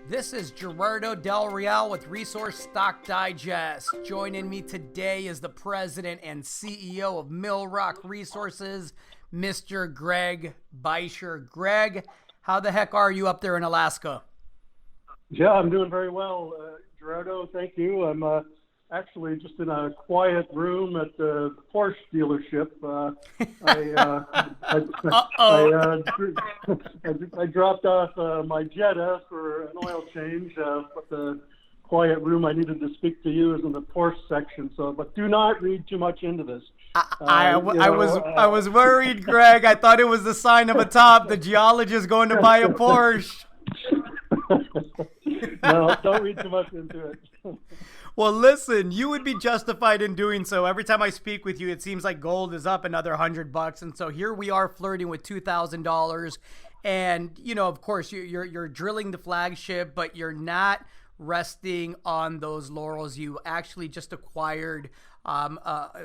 This is Gerardo Del Real with Resource Stock Digest. Joining me today is the president and CEO of Millrock Resources, Mr. Greg Beischer. Greg, how the heck are you up there in Alaska? Yeah, I'm doing very well, Gerardo. Thank you. I'm actually just in a quiet room at the Porsche dealership. I dropped off my Jetta for an oil change, but the quiet room I needed to speak to you is in the Porsche section. So, but do not read too much into this. I was worried, Greg. I thought it was the sign of a top. The geologist going to buy a Porsche. No, don't read too much into it. Well, listen, you would be justified in doing so. Every time I speak with you, it seems like gold is up another $100, and so here we are flirting with $2,000. And you know, of course, you're drilling the flagship, but you're not resting on those laurels. You actually just acquired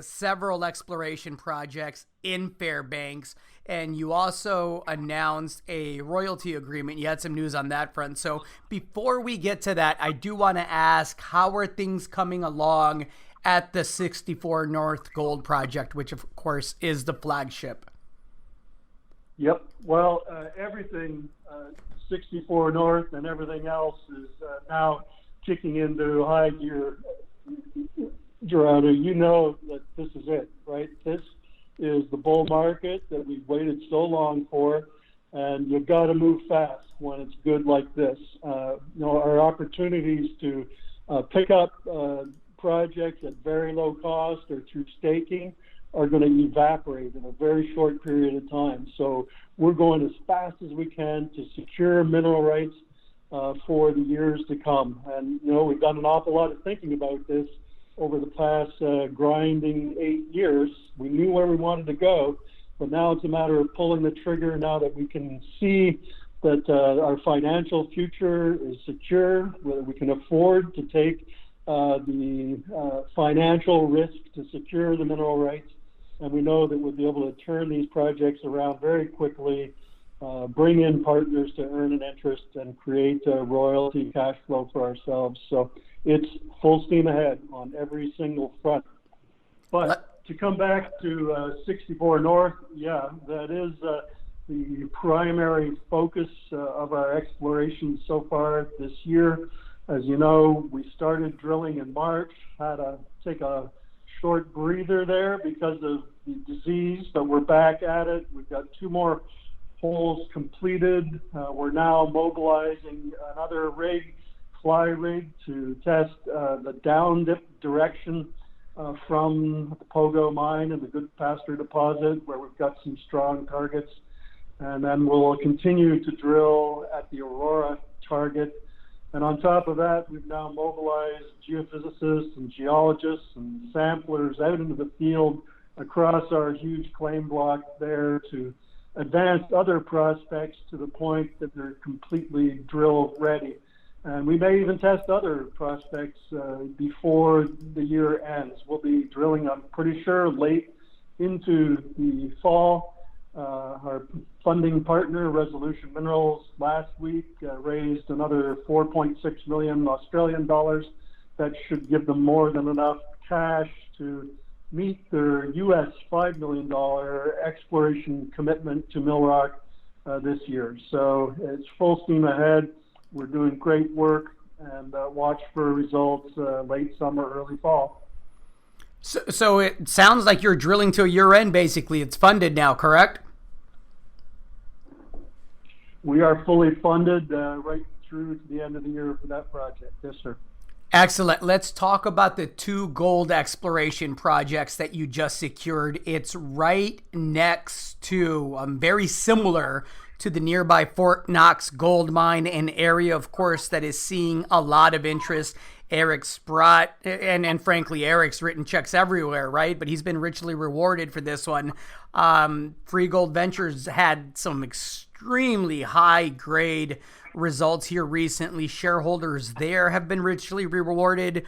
several exploration projects in Fairbanks, and you also announced a royalty agreement. You had some news on that front. So before we get to that, I do want to ask, how are things coming along at the 64 North Gold Project, which of course is the flagship? Yep. Well, everything 64 North and everything else is now kicking into high gear. Gerardo, you know that this is it, right? This is the bull market that we've waited so long for, and you've got to move fast when it's good like this. Our opportunities to pick up projects at very low cost or through staking are going to evaporate in a very short period of time. So we're going as fast as we can to secure mineral rights for the years to come. And, we've done an awful lot of thinking about this over the past grinding 8 years. We knew where we wanted to go, but now it's a matter of pulling the trigger now that we can see that our financial future is secure, whether we can afford to take the financial risk to secure the mineral rights. And we know that we'll be able to turn these projects around very quickly, bring in partners to earn an interest, and create a royalty cash flow for ourselves. So it's full steam ahead on every single front. But to come back to 64 North, yeah, that is the primary focus of our exploration so far this year. As you know, we started drilling in March, had to take a short breather there because of the disease, but we're back at it. We've got 2 more holes completed. We're now mobilizing another fly rig to test the down dip direction from the Pogo mine and the Good Pasture deposit, where we've got some strong targets. And then we'll continue to drill at the Aurora target. And on top of that, we've now mobilized geophysicists and geologists and samplers out into the field across our huge claim block there to advance other prospects to the point that they're completely drill ready. And we may even test other prospects before the year ends. We'll be drilling, I'm pretty sure, late into the fall. Our funding partner, Resolution Minerals, last week raised another 4.6 million Australian dollars. That should give them more than enough cash to meet their US $5 million exploration commitment to Millrock this year. So it's full steam ahead. We're doing great work, and watch for results late summer, early fall. So it sounds like you're drilling till year end, basically. It's funded now, correct? We are fully funded right through to the end of the year for that project. Yes, sir. Excellent. Let's talk about the 2 gold exploration projects that you just secured. It's right next to, very similar to the nearby Fort Knox gold mine, an area, of course, that is seeing a lot of interest. Eric Sprott, and frankly, Eric's written checks everywhere, right? But he's been richly rewarded for this one. Free Gold Ventures had some extremely high grade results here recently. Shareholders there have been richly rewarded.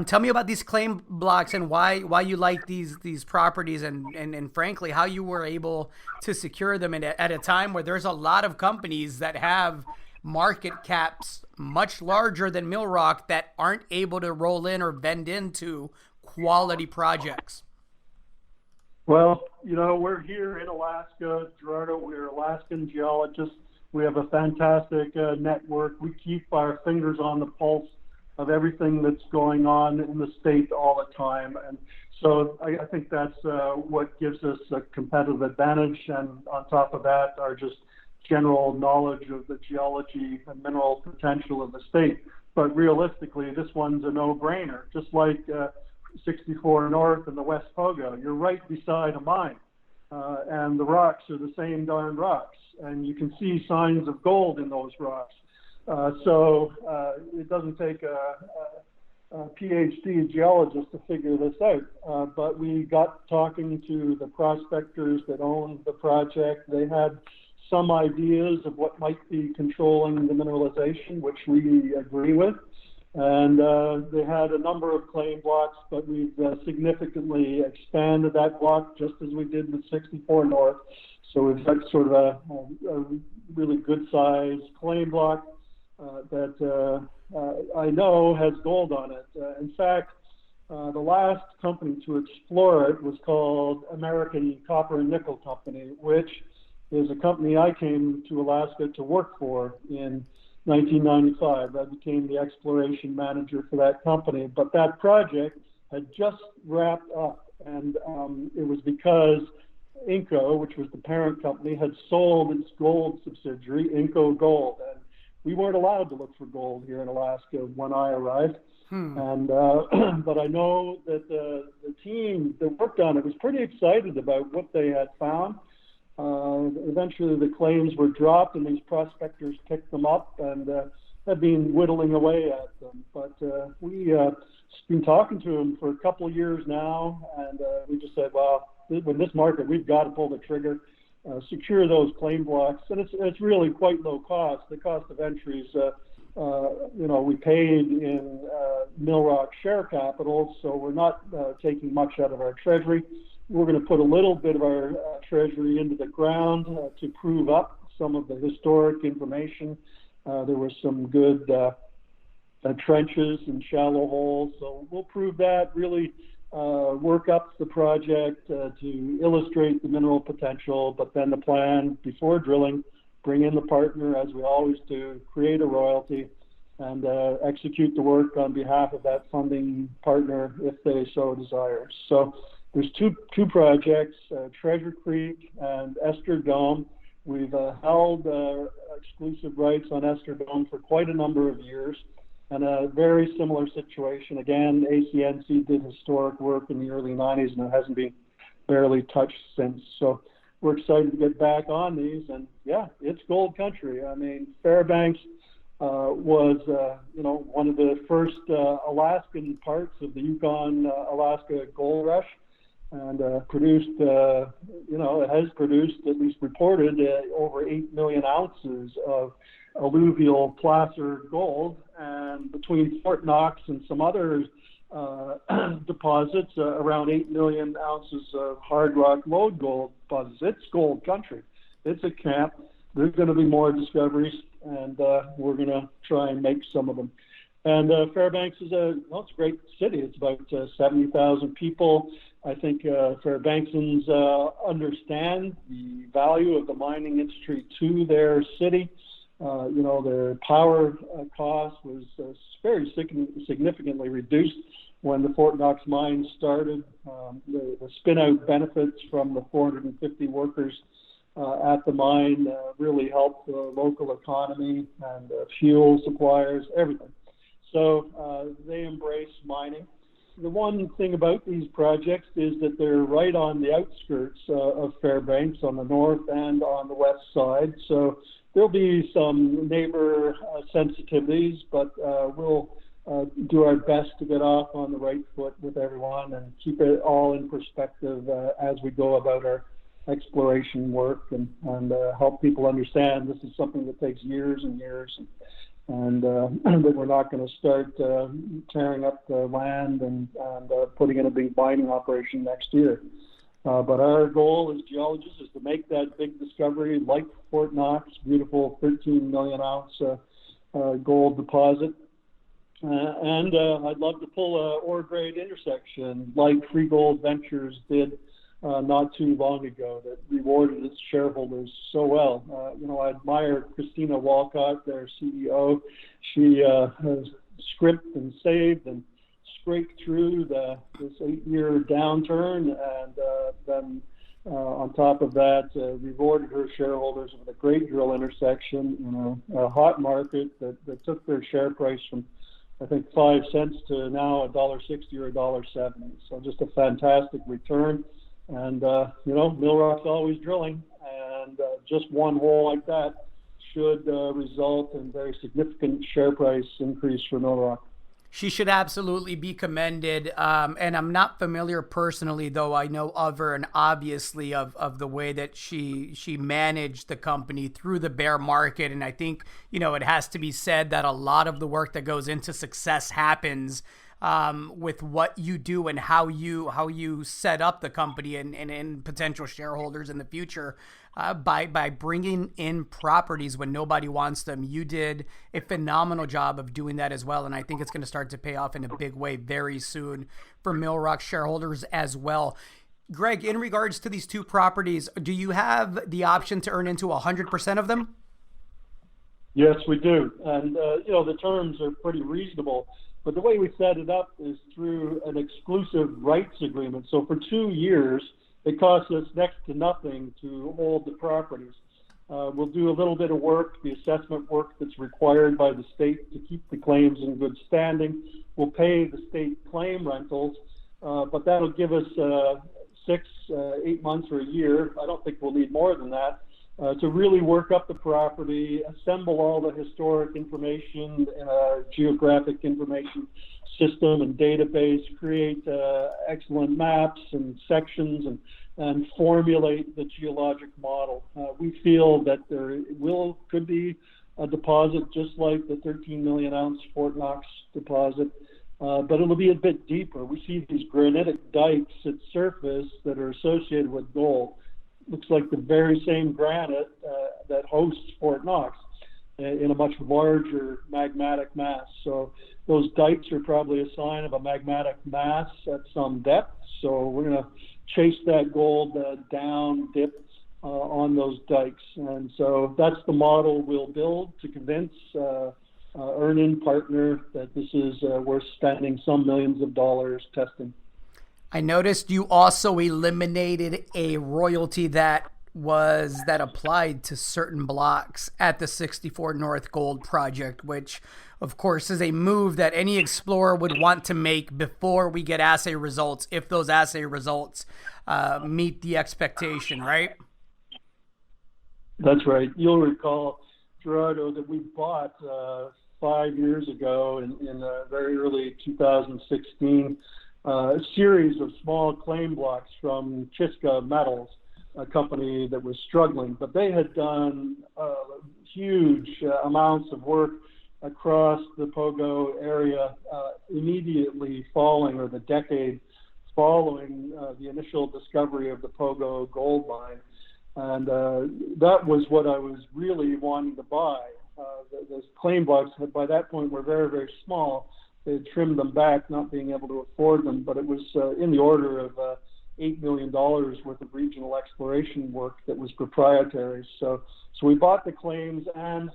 Tell me about these claim blocks and why you like these properties and frankly how you were able to secure them at a time where there's a lot of companies that have market caps much larger than Millrock that aren't able to roll in or vend into quality projects? Well, we're here in Alaska, Gerardo. We're Alaskan geologists. We have a fantastic network. We keep our fingers on the pulse of everything that's going on in the state all the time. And so I think that's what gives us a competitive advantage. And on top of that, our just general knowledge of the geology and mineral potential of the state. But realistically, this one's a no-brainer, just like 64 North and the West Pogo. You're right beside a mine, and the rocks are the same darn rocks, and you can see signs of gold in those rocks. So it doesn't take a PhD geologist to figure this out. But we got talking to the prospectors that owned the project. They had some ideas of what might be controlling the mineralization, which we agree with. And they had a number of claim blocks, but we've significantly expanded that block, just as we did with 64 North. So we've got sort of a really good size claim block that I know has gold on it. In fact, the last company to explore it was called American Copper and Nickel Company, which is a company I came to Alaska to work for in 1995. I became the exploration manager for that company. But that project had just wrapped up, and it was because Inco, which was the parent company, had sold its gold subsidiary, Inco Gold. And we weren't allowed to look for gold here in Alaska when I arrived. And but I know that the team that worked on it was pretty excited about what they had found. Eventually the claims were dropped and these prospectors picked them up and have been whittling away at them. But we've been talking to them for a couple of years now, and we just said, well, in this market, we've got to pull the trigger, secure those claim blocks. And it's really quite low cost. The cost of entry is, we paid in Millrock share capital, so we're not taking much out of our treasury. We're going to put a little bit of our treasury into the ground to prove up some of the historic information. There were some good trenches and shallow holes, so we'll prove that, really work up the project to illustrate the mineral potential, but then the plan before drilling, bring in the partner, as we always do, create a royalty, and execute the work on behalf of that funding partner if they so desire. So there's two projects, Treasure Creek and Ester Dome. We've held exclusive rights on Ester Dome for quite a number of years, and a very similar situation. Again, ACNC did historic work in the early 90s, and it hasn't been barely touched since. So we're excited to get back on these, and yeah, it's gold country. I mean, Fairbanks was, one of the first Alaskan parts of the Yukon-Alaska gold rush, and produced, it has produced, at least reported, over 8 million ounces of alluvial placer gold. And between Fort Knox and some other deposits, around 8 million ounces of hard rock lode gold deposits. It's gold country. It's a camp. There's going to be more discoveries, and we're going to try and make some of them. And Fairbanks is it's a great city. It's about 70,000 people. I think Fairbanksans understand the value of the mining industry to their city. Their power cost was very significantly reduced when the Fort Knox mine started. The spin-out benefits from the 450 workers at the mine really helped the local economy and fuel suppliers, everything. So they embrace mining. The one thing about these projects is that they're right on the outskirts of Fairbanks, on the north and on the west side. So there'll be some neighbor sensitivities, but we'll do our best to get off on the right foot with everyone and keep it all in perspective as we go about our exploration work and help people understand this is something that takes years and years, and that we're not going to start tearing up the land and putting in a big mining operation next year. But our goal as geologists is to make that big discovery like Fort Knox, beautiful 13 million ounce gold deposit. And I'd love to pull a ore grade intersection like Free Gold Ventures did not too long ago that rewarded its shareholders so well. I admire Christina Walcott, their CEO. She has scripted and saved and scraped through this 8-year downturn, and then on top of that, rewarded her shareholders with a great drill intersection in a hot market that took their share price from, I think, 5 cents to now $1.60 or $1.70. So just a fantastic return. And, Millrock's always drilling, and just one hole like that should result in very significant share price increase for Millrock. She should absolutely be commended. And I'm not familiar personally, though I know of her and obviously of the way that she managed the company through the bear market. And I think, it has to be said that a lot of the work that goes into success happens with what you do and how you set up the company and potential shareholders in the future by bringing in properties when nobody wants them. You did a phenomenal job of doing that as well, and I think it's going to start to pay off in a big way very soon for Millrock shareholders as well. Greg, in regards to these two properties, do you have the option to earn into 100% of them? Yes, we do, and the terms are pretty reasonable. But the way we set it up is through an exclusive rights agreement. So for 2 years, it costs us next to nothing to hold the properties. We'll do a little bit of work, the assessment work that's required by the state to keep the claims in good standing. We'll pay the state claim rentals, but that'll give us 6, 8 months or a year. I don't think we'll need more than that. To really work up the property, assemble all the historic information in a geographic information system and database, create excellent maps and sections, and formulate the geologic model. We feel that there could be a deposit just like the 13 million ounce Fort Knox deposit, but it'll be a bit deeper. We see these granitic dikes at surface that are associated with gold. Looks like the very same granite that hosts Fort Knox in a much larger magmatic mass. So those dikes are probably a sign of a magmatic mass at some depth. So we're going to chase that gold down dip on those dikes. And so that's the model we'll build to convince Earnin partner that this is worth spending some millions of dollars testing. I noticed you also eliminated a royalty that applied to certain blocks at the 64 North Gold Project, which of course is a move that any explorer would want to make before we get assay results, if those assay results meet the expectation, right? That's right. You'll recall, Gerardo, that we bought 5 years ago in very early 2016 a series of small claim blocks from Chiska Metals, a company that was struggling, but they had done huge amounts of work across the Pogo area immediately following, or the decade following the initial discovery of the Pogo gold mine. And that was what I was really wanting to buy. Those claim blocks, by that point, were very, very small. They had trimmed them back, not being able to afford them, but it was in the order of $8 million worth of regional exploration work that was proprietary. So we bought the claims and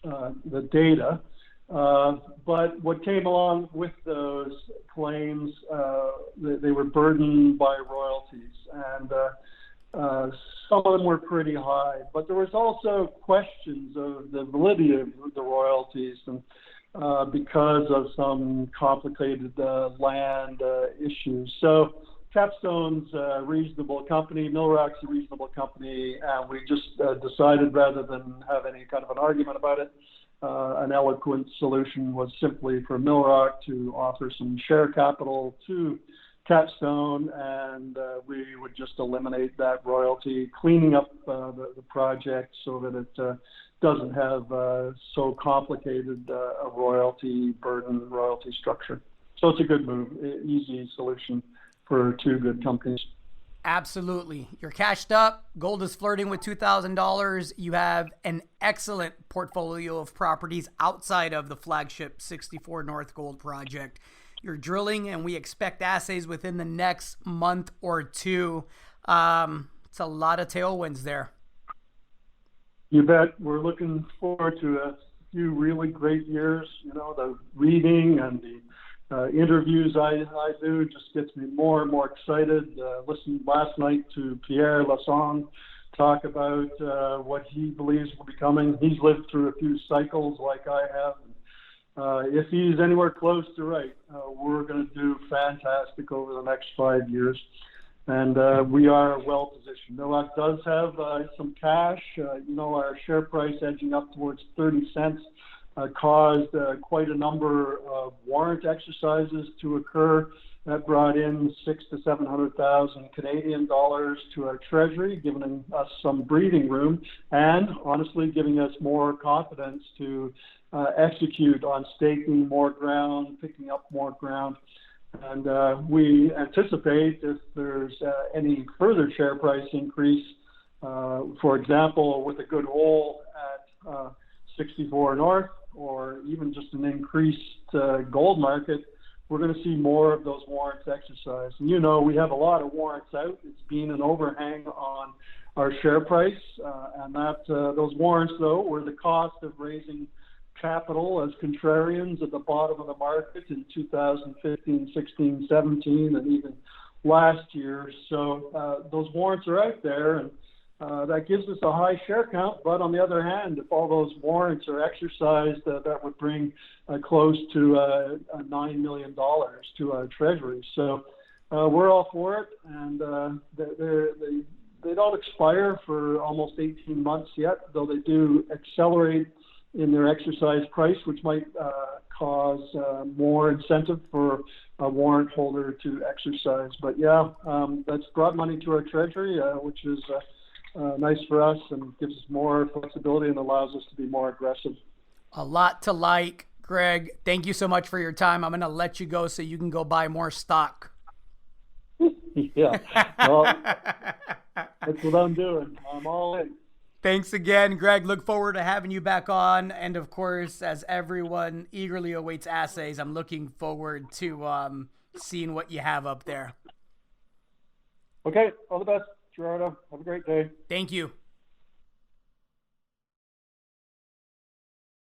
the data. But what came along with those claims, they were burdened by royalties, and some of them were pretty high, but there was also questions of the validity of the royalties, and because of some complicated land issues. So Capstone's a reasonable company, Millrock's a reasonable company, and we just decided, rather than have any kind of an argument about it, an eloquent solution was simply for Millrock to offer some share capital to Capstone, and we would just eliminate that royalty, cleaning up the project so that it doesn't have so complicated a royalty burden, royalty structure. So it's a good move, easy solution for two good companies. Absolutely. You're cashed up. Gold is flirting with $2,000. You have an excellent portfolio of properties outside of the flagship 64 North Gold project. You're drilling, and we expect assays within the next month or two. It's a lot of tailwinds there. You bet. We're looking forward to a few really great years. You know, the reading and the interviews I do just gets me more and more excited. Listened last night to Pierre Lassonde talk about what he believes will be coming. He's lived through a few cycles like I have. If he's anywhere close to right, we're going to do fantastic over the next 5 years. And we are well positioned. Millrock does have some cash. Our share price edging up towards 30 cents. Caused quite a number of warrant exercises to occur. That brought in 600,000 to 700,000 Canadian dollars to our treasury, giving us some breathing room, and honestly giving us more confidence to execute on staking more ground, picking up more ground. And we anticipate if there's any further share price increase, for example, with a good hole at 64 North, or even just an increased gold market, we're going to see more of those warrants exercised. And we have a lot of warrants out. It's been an overhang on our share price, and those warrants, though, were the cost of raising capital as contrarians at the bottom of the market in 2015, 16, 17, and even last year. So those warrants are out there, and that gives us a high share count. But on the other hand, if all those warrants are exercised, that would bring close to $9 million to our treasury. So we're all for it, and they don't expire for almost 18 months yet, though they do accelerate in their exercise price, which might cause more incentive for a warrant holder to exercise. But yeah, that's brought money to our treasury, which is nice for us and gives us more flexibility and allows us to be more aggressive. A lot to like. Greg, thank you so much for your time. I'm going to let you go so you can go buy more stock. Yeah, well, that's what I'm doing. I'm all in. Thanks again, Greg. Look forward to having you back on. And of course, as everyone eagerly awaits assays, I'm looking forward to seeing what you have up there. Okay, all the best, Gerardo. Have a great day. Thank you.